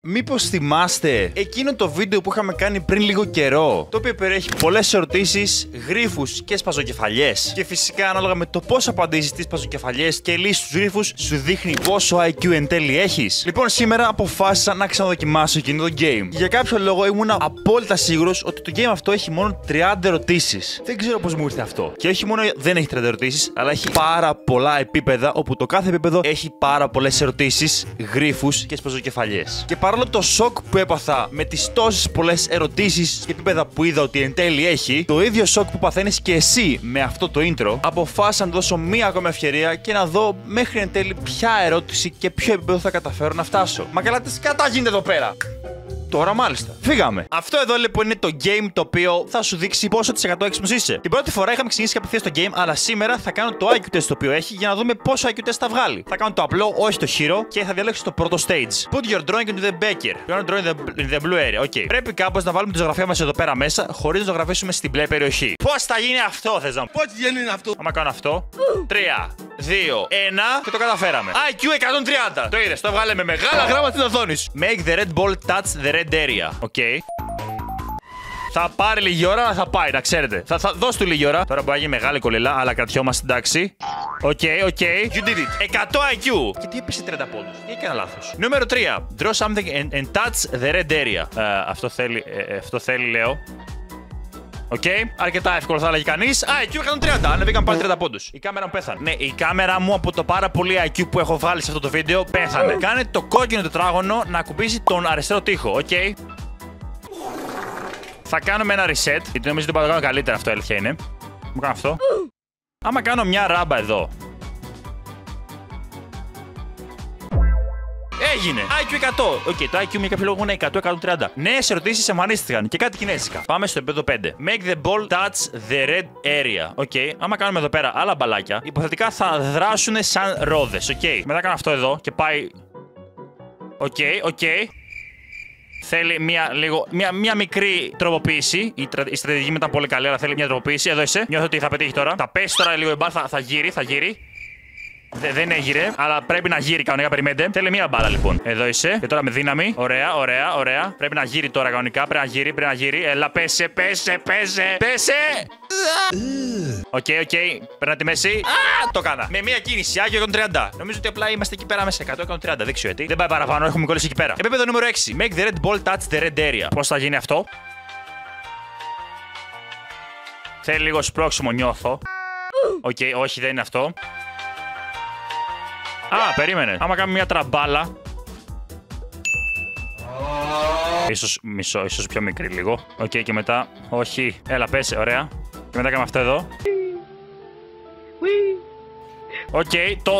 Μήπως θυμάστε εκείνο το βίντεο που είχαμε κάνει πριν λίγο καιρό, το οποίο περιέχει πολλές ερωτήσεις, γρίφους και σπαζοκεφαλιές. Και φυσικά, ανάλογα με το πώς απαντήσεις τις σπαζοκεφαλιές και λύσεις τους γρίφους, σου δείχνει πόσο IQ εν τέλει έχεις. Λοιπόν, σήμερα αποφάσισα να ξαναδοκιμάσω εκείνο το game. Για κάποιο λόγο ήμουν απόλυτα σίγουρος ότι το game αυτό έχει μόνο 30 ερωτήσεις. Δεν ξέρω πώς μου ήρθε αυτό. Και όχι μόνο δεν έχει 30 ερωτήσεις, αλλά έχει πάρα πολλά επίπεδα, όπου το κάθε επίπεδο έχει πάρα πολλές ερωτήσεις, γρίφους και σπαζοκεφαλιές. Και παρόλο το σοκ που έπαθα με τις τόσες πολλές ερωτήσεις και επίπεδα που είδα ότι εν τέλει έχει, το ίδιο σοκ που παθαίνεις και εσύ με αυτό το intro, αποφάσισα να δώσω μία ακόμα ευκαιρία και να δω μέχρι εν τέλει ποια ερώτηση και ποιο επίπεδο θα καταφέρω να φτάσω. Μα καλά, τι σκατά γίνεται εδώ πέρα! Τώρα μάλιστα. Φύγαμε. Αυτό εδώ λοιπόν είναι το game το οποίο θα σου δείξει πόσο της 100 έξυπνος είσαι. Την πρώτη φορά είχαμε ξεκινήσει απευθείας το game, αλλά σήμερα θα κάνω το IQ test το οποίο έχει για να δούμε πόσο IQ test θα βγάλει. Θα κάνω το απλό, όχι το χειρό, και θα διαλέξω το πρώτο stage. Put your drawing into the baker. You want to draw in the blue area. Okay. Πρέπει κάπως να βάλουμε τη ζωγραφία μας εδώ πέρα μέσα, χωρίς να ζωγραφίσουμε στην μπλε περιοχή. Πώς θα γίνει αυτό, θες να μου? Πώς γίνει αυτό? Άμα κάνω αυτό. 3, 2, 1 και το καταφέραμε. IQ 130. Το είδες, το βγάλε με μεγάλα γράμματα στην οθόνη σου. Make the red ball touch the red area. Οκ. Θα πάρει λίγη ώρα, αλλά θα πάει, να ξέρετε. Θα δώσ' του λίγη ώρα. Τώρα μπορεί να γίνει μεγάλη κολλήλα, αλλά κρατιόμαστε, εντάξει. Οκ. You did it. 100 IQ. Και τι έπεσε 30 πόντους? Τι έκανα λάθος? Νούμερο 3. Draw something and touch the red area. Αυτό θέλει, λέω. Οκ, αρκετά εύκολο θα έλεγε κανείς. IQ 130, ανεβήκαν πάλι 30 πόντους. Η κάμερα μου πέθανε. Ναι, η κάμερα μου από το πάρα πολύ IQ που έχω βάλει σε αυτό το βίντεο πέθανε. Κάνε το κόκκινο τετράγωνο να ακουμπήσει τον αριστερό τοίχο, οκ. Θα κάνουμε ένα reset, γιατί νομίζω ότι μπορώ να το κάνω καλύτερα, αυτό η αλήθεια είναι. Μου κάνω αυτό. Άμα κάνω μια ράμπα εδώ. Έγινε! IQ 100! Οκ, το IQ με κάποιο λόγο είναι 100-130. Νέες ερωτήσεις εμφανίστηκαν και κάτι κινέζικα. Πάμε στο επίπεδο 5. Make the ball touch the red area. Οκ, άμα κάνουμε εδώ πέρα άλλα μπαλάκια, υποθετικά θα δράσουν σαν ρόδες. Οκ, μετά κάνω αυτό εδώ και πάει. Οκ. Θέλει μια μικρή τροποποίηση. Η στρατηγική μετά πολύ καλή, αλλά θέλει μια τροποποίηση. Εδώ είσαι. Νιώθω ότι θα πετύχει τώρα. Θα πέσει τώρα λίγο η μπάλα, θα γύρει. Δεν έγειρε, αλλά πρέπει να γύρει κανονικά. Περιμένετε. Θέλει μία μπάλα λοιπόν. Εδώ είσαι. Και τώρα με δύναμη. Ωραία. Πρέπει να γύρει τώρα κανονικά. Πρέπει να γύρει. Έλα, πέσε. Οκ. Παίρνα τη μέση. Το κάνα. Με μία κίνηση. Άγιο 130. Νομίζω ότι απλά είμαστε εκεί πέρα μέσα. 130. Δεν ξέρω τι. Δεν πάει παραπάνω. Έχουμε κολλήσει εκεί πέρα. Επίπεδο νούμερο 6. Make the red ball touch the red area. Πώς θα γίνει αυτό? Θέλει λίγο σπρώξιμο, νιώθω. Οκ, όχι, δεν είναι αυτό. Περίμενε. Άμα κάνουμε μια τραμπάλα. Ίσως πιο μικρή λίγο. Οκ, και μετά. Όχι. Έλα, πέσε, ωραία. Και μετά κάνουμε αυτό εδώ. Οκ,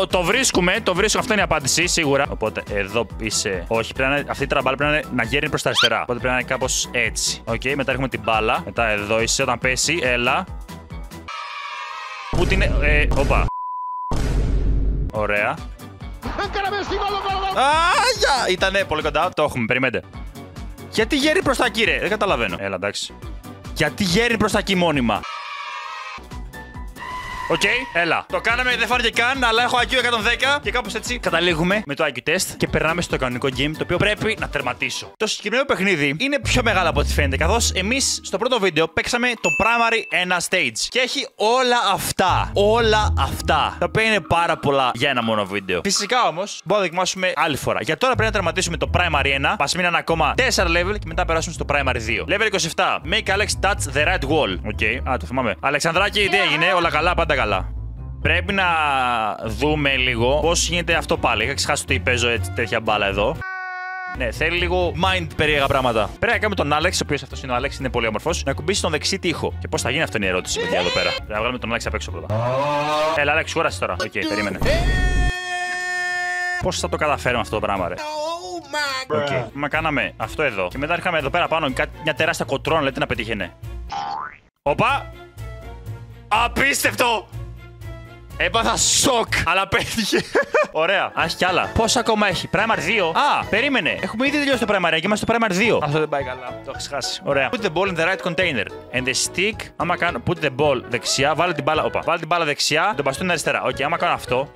το βρίσκουμε. Αυτό είναι η απάντηση, σίγουρα. Οπότε εδώ είσαι. Όχι, αυτή η τραμπάλα πρέπει να γέρνει προς τα αριστερά. Οπότε πρέπει να είναι κάπως έτσι. Οκ, μετά έχουμε την μπάλα. Μετά εδώ είσαι όταν πέσει. Έλα. Πού την. Όπα. Ωραία. Ήτανε πολύ κοντά. Το έχουμε, περιμένετε. Γιατί γέρνει προς τα εκεί, ρε? Δεν καταλαβαίνω. Έλα, εντάξει. Γιατί γέρνει προς τα εκεί μόνιμα? Οκ, έλα. Το κάναμε, δεν φάνηκε καν, αλλά έχω IQ 110 και κάπως έτσι καταλήγουμε με το IQ test και περνάμε στο κανονικό game, το οποίο πρέπει να τερματίσω. Το συγκεκριμένο παιχνίδι είναι πιο μεγάλο από ό,τι φαίνεται, καθώς εμείς στο πρώτο βίντεο παίξαμε το primary 1 stage και έχει όλα αυτά, τα οποία είναι πάρα πολλά για ένα μόνο βίντεο. Φυσικά όμως μπορούμε να δοκιμάσουμε άλλη φορά. Για τώρα πρέπει να τερματίσουμε το primary 1, μας μείναν ακόμα 4 level και μετά περάσουμε στο primary 2. Level 27. Make Alex touch the right wall. Οκ, το θυμάμαι. Αλεξανδράκη, τι έγινε? Όλα καλά, πάντα καλά. Πρέπει να δούμε λίγο πώς γίνεται αυτό πάλι. Είχα ξεχάσει ότι παίζω έτσι τέτοια μπάλα εδώ. Ναι, θέλει λίγο mind περίεργα πράγματα. Πρέπει να κάνουμε τον Άλεξ, ο οποίος αυτός είναι ο Άλεξ, είναι πολύ όμορφος, να κουμπίσει τον δεξί τοίχο. Και πώς θα γίνει αυτό είναι η ερώτηση, παιδιά, εδώ πέρα. Πρέπει να βγάλουμε τον Άλεξ απ' έξω πρώτα. Έλα, Άλεξ, κούρασε τώρα. Οκ, περίμενε. Πώς θα το καταφέρουμε αυτό το πράγμα, ρε? Οκ, μα κάναμε αυτό εδώ. Και μετά είχαμε εδώ πέρα πάνω μια τεράστια κοτρόνα, λέτε να πετύχαινε. Όπα! Απίστευτο! Έπαθα σοκ, αλλά πέτυχε. Ωραία. Έχει κι άλλα. Πόσα ακόμα έχει? Primary 2. Περίμενε. Έχουμε ήδη τελειώσει το Primary και είμαστε στο Primary 2. Αυτό δεν πάει καλά. Το έχω χάσει. Ωραία. Put the ball in the right container. And the stick. Άμα κάνω. Put the ball δεξιά. Βάλε την μπάλα. Βάλε την μπάλα δεξιά. Το μπαστούνι αριστερά. Οκ, άμα κάνω αυτό.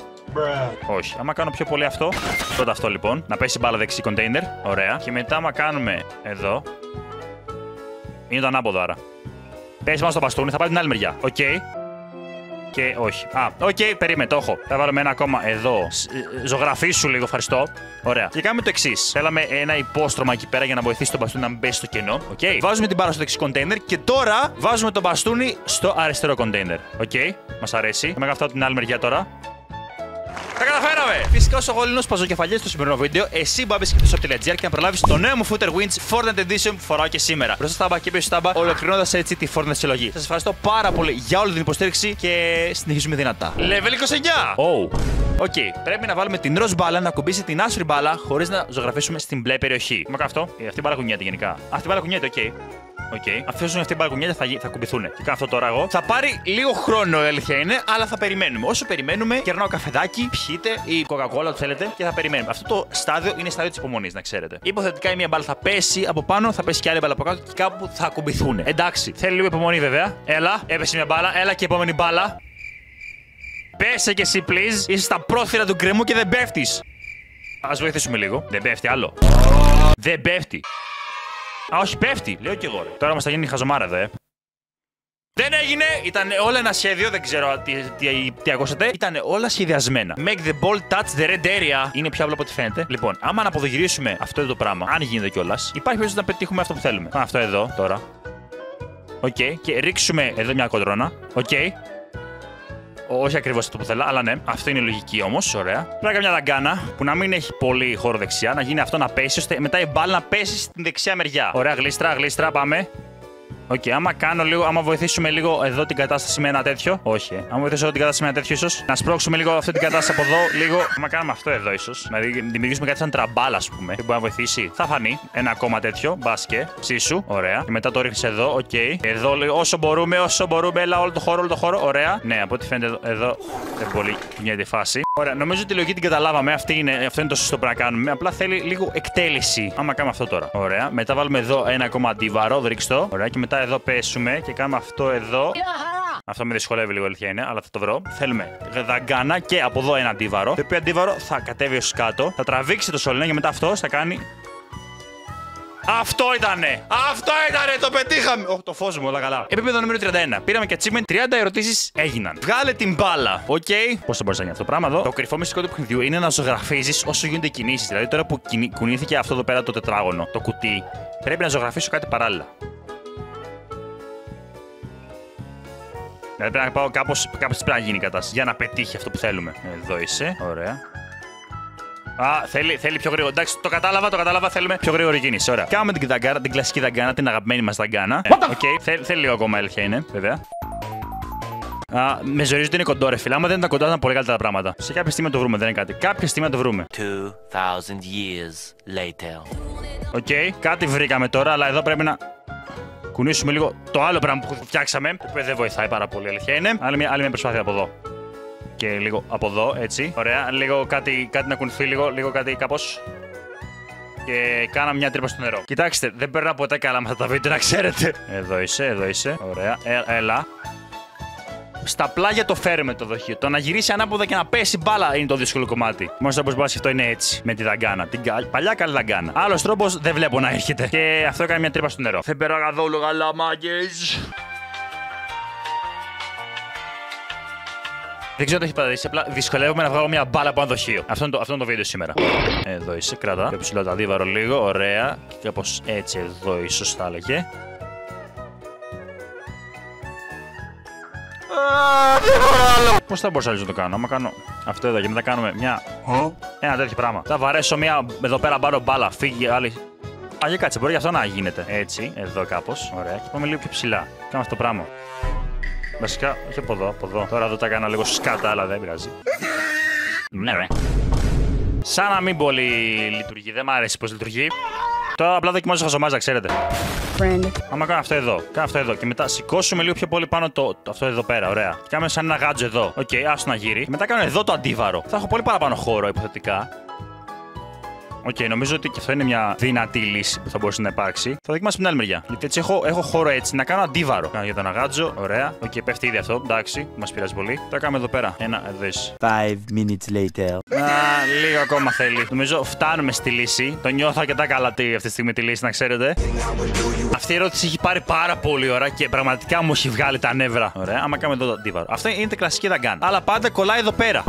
Όχι. Άμα κάνω πιο πολύ αυτό. Πρώτα αυτό λοιπόν. Να πέσει μπάλα δεξί κοντέινερ. Ωραία. Και μετά, άμα κάνουμε εδώ. Είναι το ανάποδο άρα. Πέσει πάνω στο μπαστούνι, θα πάει την άλλη μεριά. Οκ. Και όχι. Οκ, περίμενε, το έχω. Θα βάλουμε ένα ακόμα εδώ. Ζωγραφίσου λίγο, ευχαριστώ. Ωραία. Και κάνουμε το εξής. Θέλαμε ένα υπόστρωμα εκεί πέρα για να βοηθήσει το μπαστούνι να μην πέσει στο κενό. Οκ. Βάζουμε την μπάλα στο δεξί κοντέινερ και τώρα βάζουμε το μπαστούνι στο αριστερό κοντέινερ. Οκ. Μας αρέσει. Θα με αυτό την άλλη μεριά τώρα. Τα καταφέραμε! Φυσικά, όσο εγώ λύνω παζοκεφαλιές στο σημερινό βίντεο, εσύ μπάμπη και το shop.gr και να προλάβεις το νέο μου Footer Winch Fortnite Edition που φοράω και σήμερα. Μπροστά στα μπα και πίσω στα μπα, ολοκληρώνοντας έτσι τη Fortnite συλλογή. Σας ευχαριστώ πάρα πολύ για όλη την υποστήριξη και συνεχίζουμε δυνατά. Level 29! Οκ, πρέπει να βάλουμε την ροζ μπάλα να κουμπίσει την άσπρη μπάλα χωρίς να ζωγραφίσουμε στην μπλε περιοχή. Μα αυτό. Αυτή η μπάλα κουνιέται γενικά. Αυτή η μπάλα κουνιέται, οκ. Αφήσουν αυτή η μπάλα κουνιέται θα κουμπηθούν. Και κάνω αυτό τώρα εγώ. Θα πάρει λίγο χρόνο, η αλήθεια είναι, αλλά θα περιμένουμε. Όσο περιμένουμε, κερνάω καφεδάκι, πιείτε ή κοκακόλα, το θέλετε, και θα περιμένουμε. Αυτό το στάδιο είναι στάδιο της υπομονής, να ξέρετε. Υποθετικά η μία μπάλα θα πέσει από πάνω, θα πέσει και άλλη μπάλα από κάτω και κάπου θα κουμπηθούν. Εντάξει, θέλει λίγο υπομονή βέβαια. Έλα, έπεσε μια μπάλα, έλα και επόμενη μπάλα. Πέσε κι εσύ, please. Είσαι στα πρόθυρα του γκρεμού και δεν πέφτεις. Ας βοηθήσουμε λίγο. Δεν πέφτει άλλο. Δεν πέφτει. Όχι, πέφτει. Λέω κι εγώ. Τώρα μας θα γίνει χαζομάρα εδώ, Δεν έγινε! Ήταν όλα ένα σχέδιο, δεν ξέρω τι ακούσατε. Ήταν όλα σχεδιασμένα. Make the ball touch the red area. Είναι πιο απλό από ό,τι φαίνεται. Λοιπόν, άμα να αποδογυρίσουμε αυτό εδώ το πράγμα, αν γίνεται κιόλας, υπάρχει περίπτωση να πετύχουμε αυτό που θέλουμε. Πάμε αυτό εδώ τώρα. Οκ. Και ρίξουμε εδώ μια κοντρόνα. Οκ. Όχι ακριβώς αυτό που θέλω, αλλά ναι. Αυτό είναι η λογική όμως. Ωραία. Πρέπει μια δαγκάνα που να μην έχει πολύ χώρο δεξιά, να γίνει αυτό να πέσει, ώστε μετά η μπάλα να πέσει στην δεξιά μεριά. Ωραία, γλίστρα, πάμε. Οκ, άμα βοηθήσουμε λίγο εδώ την κατάσταση με ένα τέτοιο. Όχι, άμα βοηθήσουμε εδώ την κατάσταση με ένα τέτοιο, ίσως. Να σπρώξουμε λίγο αυτή την κατάσταση από εδώ, λίγο. Άμα κάνουμε αυτό εδώ, ίσως. Να δημιουργήσουμε κάτι σαν τραμπάλα, ας πούμε. Δεν μπορεί να βοηθήσει. Θα φανεί ένα ακόμα τέτοιο. Μπάσκε, ψήσου. Ωραία. Και μετά το ρίχνει εδώ, οκ. Εδώ λίγο, όσο μπορούμε, έλα όλο το χώρο. Ωραία. Ναι, από ό,τι φαίνεται εδώ δεν πολύ κουνιέται η φάση. Ωραία, νομίζω ότι τη λογική την καταλάβαμε. Αυτό είναι το σωστό που να κάνουμε. Απλά θέλει λίγο εκτέλεση. Άμα κάνουμε αυτό τώρα. Ωραία. Μετά βάλουμε εδώ ένα ακόμα αντίβαρο, ρίξτο. Ωραία, και μετά εδώ πέσουμε και κάνουμε αυτό εδώ. Αυτό με δυσκολεύει λίγο, αλήθεια είναι, αλλά θα το βρω. Θέλουμε δαγκάνα και από εδώ ένα αντίβαρο. Το οποίο αντίβαρο θα κατέβει ως κάτω, θα τραβήξει το σωληνό και μετά αυτό θα κάνει. Αυτό ήτανε! Το πετύχαμε! Το φως μου, όλα καλά. Επίπεδο νούμερο 31. Πήραμε και achievement. 30 ερωτήσεις έγιναν. Βγάλε την μπάλα. Οκ. Πώς θα μπορείς να γίνει αυτό το πράγμα εδώ? Το κρυφό μυστικό του παιχνιδιού είναι να ζωγραφίζεις όσο γίνονται κινήσεις. Δηλαδή τώρα που κουνήθηκε αυτό εδώ πέρα το τετράγωνο, το κουτί, πρέπει να ζωγραφίσω κάτι παράλληλα. Δηλαδή πρέπει να πάω κάπως πρέπει να γίνει η κατάσταση για να πετύχει αυτό που θέλουμε. Εδώ είσαι. Ωραία. Θέλει πιο γρήγορα. Εντάξει, το κατάλαβα. Θέλουμε πιο γρήγορη κίνηση. Ωραία. Κάνουμε την κλασική δαγκάνα, την αγαπημένη μας δαγκάνα. Θέλει λίγο ακόμα, αλήθεια είναι, βέβαια. Με ζορίζει ότι είναι κοντό, ρε φίλε. Άμα δεν ήταν κοντό, ήταν πολύ καλύτερα τα πράγματα. Σε κάποια στιγμή το βρούμε, δεν είναι κάτι. Κάποια στιγμή το βρούμε. 2000 years later. Οκ, κάτι βρήκαμε τώρα, αλλά εδώ πρέπει να κουνήσουμε λίγο το άλλο πράγμα που φτιάξαμε. Το οποίο δεν βοηθάει πάρα πολύ, αλήθεια είναι. Άλλη μια προσπάθεια από εδώ. Και λίγο από εδώ, έτσι. Ωραία. Λίγο κάτι να κουνηθεί, λίγο κάτι κάπως. Και κάναμε μια τρύπα στο νερό. Κοιτάξτε, δεν περνάω ποτέ καλά με αυτά τα βίντεο, να ξέρετε. Εδώ είσαι. Ωραία. Έλα. Στα πλάγια το φέρουμε το δοχείο. Το να γυρίσει ανάποδα και να πέσει μπάλα είναι το δύσκολο κομμάτι. Μόνο όπως μπορεί αυτό είναι έτσι. Με τη δαγκάνα. Την παλιά καλή δαγκάνα. Άλλος τρόπος δεν βλέπω να έρχεται. Και αυτό έκανε μια τρύπα στο νερό. Δεν περνάω καθόλου καλά, μάγκες. Δεν ξέρω αν το έχει πατήσει, απλά δυσκολεύομαι να βγάλω μια μπάλα από ένα δοχείο. Αυτό είναι το βίντεο σήμερα. Εδώ είσαι, κρατά. Πιο ψηλό το αντίβαρο λίγο, ωραία. Και κάπως έτσι εδώ ίσως θα έλεγε. Πώς θα μπορούσα να το κάνω? Άμα κάνω αυτό εδώ και μετά κάνουμε ένα τέτοιο πράγμα. Θα βαρέσω μια εδώ πέρα μπάλα, φύγει άλλη. Για κάτσε, μπορεί αυτό να γίνεται. Έτσι, εδώ κάπως. Ωραία. Και πάμε λίγο πιο ψηλά. Κάνουμε αυτό το πράγμα. Βασικά, όχι από εδώ. Τώρα εδώ τα έκανα λίγο σκάτα, αλλά δεν πειράζει. Ναι, ρε. Σαν να μην πολύ λειτουργεί, δεν μ' αρέσει πώς λειτουργεί. Τώρα απλά δοκιμάζω χαζομάζα, ξέρετε. Άμα κάνω αυτό εδώ, και μετά σηκώσουμε λίγο πιο πολύ πάνω αυτό εδώ πέρα, ωραία. Και κάνουμε σαν ένα γάτζο εδώ. Οκ, άστο να γύρει. Και μετά κάνω εδώ το αντίβαρο. Θα έχω πολύ παραπάνω χώρο, υποθετικά. Οκ, νομίζω ότι και αυτό είναι μια δυνατή λύση που θα μπορούσε να υπάρξει. Θα δοκιμάσω την άλλη μεριά. Γιατί έτσι έχω χώρο έτσι να κάνω αντίβαρο. Κάνω για τον αγάτζο. Ωραία. Οκ, πέφτει ήδη αυτό. Εντάξει, μας πειράζει πολύ. Το κάνουμε εδώ πέρα. Ένα, εδώ είσαι. 5 minutes later. Λίγο ακόμα θέλει. Νομίζω φτάνουμε στη λύση. Το νιώθω αρκετά καλά αυτή τη στιγμή τη λύση, να ξέρετε. Αυτή η ερώτηση έχει πάρει πάρα πολύ ώρα και πραγματικά μου έχει βγάλει τα νεύρα. Ωραία, άμα κάνουμε εδώ το αντίβαρο. Αυτό είναι η κλασική δαγκάν. Αλλά πάντα κολλάει εδώ πέρα.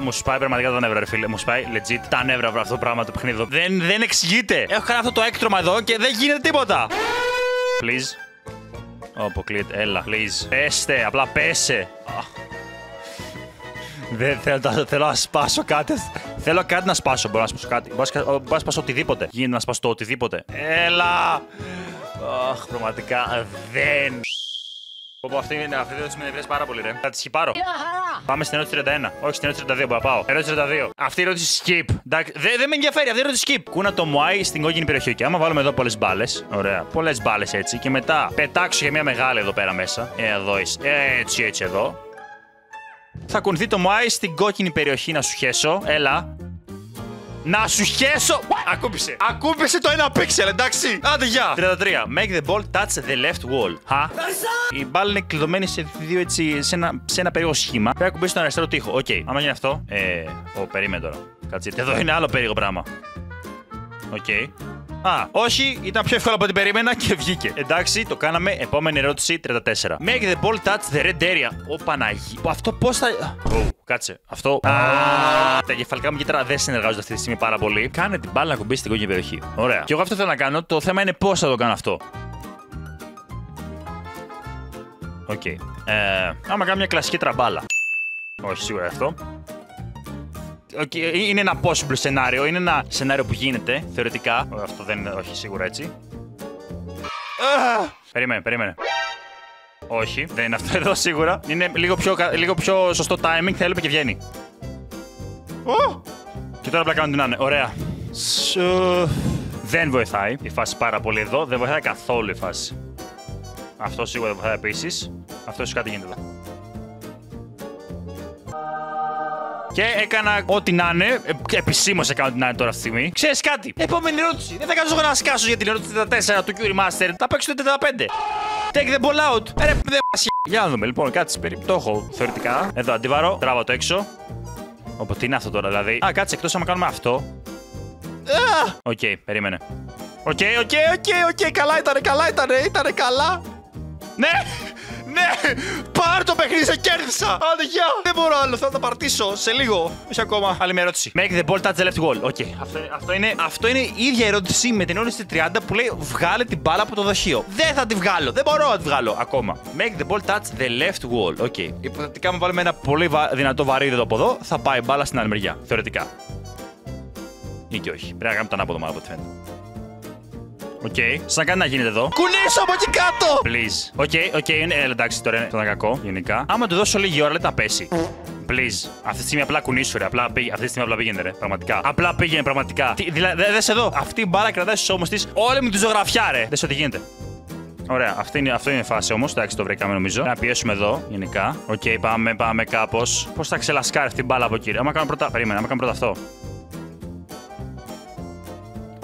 Μου σπάει πραγματικά τα νεύρα, ρε φίλε. Μου σπάει legit τα νεύρα αυτό το πράγμα το παιχνίδι εδώ. Δεν εξηγείται. Έχω κάνει αυτό το έκτρωμα εδώ και δεν γίνεται τίποτα. Please. Αποκλείεται. Έλα, please. Πέστε, απλά πέσε. Δεν θέλω να σπάσω κάτι. Θέλω κάτι να σπάσω. Μπορώ να σπάσω κάτι. Μπορώ να σπάσω οτιδήποτε. Γίνεται να σπάσω το οτιδήποτε. Έλα! Αχ, πραγματικά δεν. Αυτή η ερώτηση με νευριάζει πάρα πολύ, ρε. Θα τη σκυπάρω. Πάμε στην ερώτηση 31. Όχι, στην ερώτηση 32 μπορώ να πάω. Ερώτηση 32. Αυτή η ερώτηση skip. Δεν με ενδιαφέρει, αυτή η ερώτηση skip. Κούνα το μουάι στην κόκκινη περιοχή. Και άμα βάλουμε εδώ πολλές μπάλες. Ωραία. Πολλές μπάλες έτσι. Και μετά πετάξω για μια μεγάλη εδώ πέρα μέσα. Εδώ είσαι. Έτσι εδώ. Θα κουνηθεί το μουάι στην κόκκινη περιοχή να σου χέσω. Έλα. Να σου χέσω! Ακούμπησε! Ακούμπησε το ένα πίξελ, εντάξει! Άντε γεια! 33. Make the ball touch the left wall. Χα? Η μπάλα είναι κλειδωμένη σε δύο έτσι, σε ένα περίεργο σχήμα. Πρέπει να κουμπίσει τον αριστερό τοίχο. Οκ. Άμα γίνει αυτό. Περίμενε τώρα. Κάτσε. Εδώ είναι άλλο περίεργο πράγμα. Οκ. Όχι, ήταν πιο εύκολο από ό,τι περίμενα και βγήκε. Εντάξει, το κάναμε. Επόμενη ερώτηση 34. Make the ball touch the red area. Ω Παναγί. Αυτό πώς θα. Κάτσε. Αυτό. Τα κεφαλικά μου κύτταρα δεν συνεργάζονται αυτή τη στιγμή πάρα πολύ. Κάνε την μπάλα να κουμπίσει στην κόκκινη περιοχή. Ωραία. Και εγώ αυτό θέλω να κάνω. Το θέμα είναι πώς θα το κάνω αυτό. Οκ. Άμα κάνω μια κλασική τραμπάλα. Όχι, σίγουρα αυτό. Είναι ένα possible σενάριο. Είναι ένα σενάριο που γίνεται θεωρητικά. Αυτό δεν είναι. Όχι, σίγουρα έτσι. Περίμενε. Όχι, δεν είναι αυτό εδώ σίγουρα. Είναι λίγο πιο σωστό timing. Θέλουμε και βγαίνει. Και τώρα απλά κάνω την άνε. Ωραία. Δεν βοηθάει η φάση πάρα πολύ εδώ. Δεν βοηθάει καθόλου η φάση. Αυτό σίγουρα δεν βοηθάει επίσης. Αυτό ίσως κάτι γίνεται εδώ. Και έκανα ό,τι να είναι. Επισήμως έκανα ό,τι να είναι τώρα αυτή τη στιγμή. Ξέρεις κάτι. Επόμενη ερώτηση. Δεν θα κάνω να σκάσω για την ερώτηση 34 του Curie Master. Θα παίξω το 35. Take the ball out. Ρε, δεν μας. Για να δούμε λοιπόν. Κάτσε περίπου. Το έχω θεωρητικά. Εδώ αντίβαρο. Τράβα το έξω. Οπότε τι είναι αυτό τώρα δηλαδή. Κάτσε εκτός άμα κάνουμε αυτό. Οκ, περίμενε. Οκ. Καλά ήταν. Ήτανε καλά. Ναι! Πάρ' το παιχνίδι, σε κέρδισα! Άντε, γεια! Δεν μπορώ άλλο, θα τα παρτίσω σε λίγο. Όχι ακόμα. Άλλη μια ερώτηση. Make the ball touch the left wall. Οκ. Αυτό είναι η ίδια ερώτηση με την ερώτηση 30 που λέει βγάλε την μπάλα από το δοχείο. Δεν θα τη βγάλω. Δεν μπορώ να τη βγάλω ακόμα. Make the ball touch the left wall. Οκ. Υποθετικά, αν βάλουμε ένα πολύ δυνατό βαρύδι από εδώ, θα πάει μπάλα στην άλλη μεριά. Θεωρητικά. Ή και όχι. Πρέπει να κάνουμε τον άποδο μάλλον από ό,τι φαίνεται. Οκ, σαν κάτι να γίνεται εδώ. Κουνήσω από εκεί κάτω! Please. Οκ, είναι. Εντάξει, τώρα είναι το κακό, γενικά. Άμα του δώσω λίγη ώρα, λέει θα πέσει. Please. Αυτή τη στιγμή απλά κουνήσω, ρε. Αυτή τη στιγμή απλά πήγαινε, ρε. Πραγματικά. Απλά πήγαινε, πραγματικά. Δες εδώ. Αυτή η μπάλα κρατάει στου ώμους της όλη με τη ζωγραφιά, ρε. Δες ό,τι γίνεται. Ωραία, αυτό είναι η φάση όμως. Εντάξει, το βρήκαμε νομίζω. Να πιέσουμε εδώ, γενικά. Οκ, πάμε κάπως. Πώς θα ξελασκάρει αυτή η μπάλα από εκεί. Άμα κάνουμε πρώτα. Περίμενε, άμα κάνουμε πρώτα αυτό.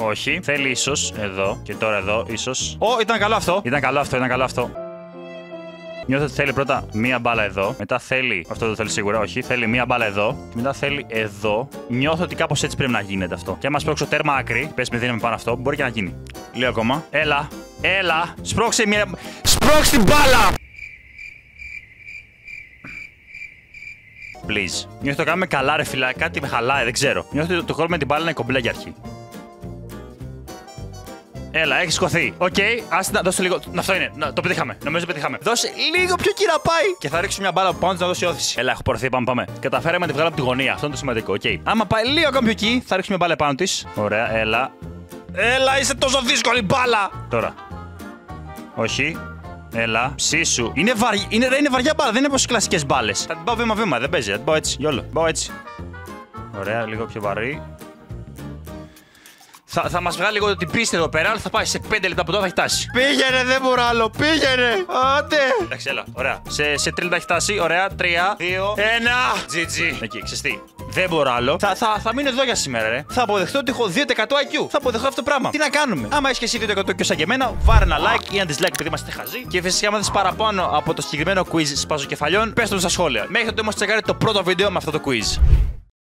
Όχι. Θέλει ίσως εδώ και τώρα εδώ, ίσως. Ήταν καλό αυτό. Ήταν καλό αυτό. Νιώθω ότι θέλει πρώτα μία μπάλα εδώ. Μετά θέλει. Αυτό το θέλει σίγουρα, όχι. Θέλει μία μπάλα εδώ. Και μετά θέλει εδώ. Νιώθω ότι κάπως έτσι πρέπει να γίνεται αυτό. Και άμα σπρώξω τέρμα άκρη, πες με δύναμη πάνω αυτό, μπορεί και να γίνει. Λίγο ακόμα. Έλα. Σπρώξε την μπάλα! Please. Νιώθω το κάνουμε καλά, ρε φιλά. Κάτι με χαλάει, δεν ξέρω. Νιώθω ότι το κόλ με την μπάλα είναι κομπλέ για αρχή. Έλα, έχει σκοθεί. Οκ, άστα, δώσε λίγο. Αυτό είναι. Το πετύχαμε. Νομίζω πετύχαμε. Δώσε λίγο πιο κύρα πάει. Και θα ρίξω μια μπάλα από πάνω να δώσει όθηση. Έλα, έχω πορθεί. Πάμε. Καταφέραμε να τη βγάλω από τη γωνία. Αυτό είναι το σημαντικό. Οκ. Άμα πάει λίγο ακόμη πιο εκεί, θα ρίξω μια μπάλα πάνω τη. Ωραία, έλα. Είσαι τόσο δύσκολη μπάλα. Τώρα. Όχι. Έλα, ψήσου. Είναι βαριά μπάλα, δεν είναι όπως οι κλασικές μπάλες. Θα την πάω βήμα-βήμα, δεν παίζει. Θα την πάω έτσι. Γιόλο. Πάω έτσι. Ωραία, λίγο πιο βαρύ. Θα μας βγάλει λίγο την πίστη εδώ πέρα, αλλά θα πάει σε 5 λεπτά από τώρα θα έχει φτάσει. Πήγαινε, δεν μπορώ άλλο. Πήγαινε. Άντε. Εντάξει, έλα. Ωραία. Σε 3 λεπτά έχει φτάσει. Ωραία. 3, 2, 1. GG. Εκεί, ξεστή. Δεν μπορώ άλλο. Θα μείνω εδώ για σήμερα, ρε. Θα αποδεχτώ ότι έχω 2% IQ. Θα αποδεχτώ αυτό το πράγμα. Τι να κάνουμε. Άμα έχει και εσύ 2% και σαν και εμένα, βάρε ένα like ή ένα dislike επειδή είμαστε χαζοί. Και φυσικά, άμα θες παραπάνω από το συγκεκριμένο quiz σπαζοκεφαλιών, πες το στα σχόλια. Μέχρι τότε όμως τσεκάρετε το πρώτο βίντεο με αυτό το quiz.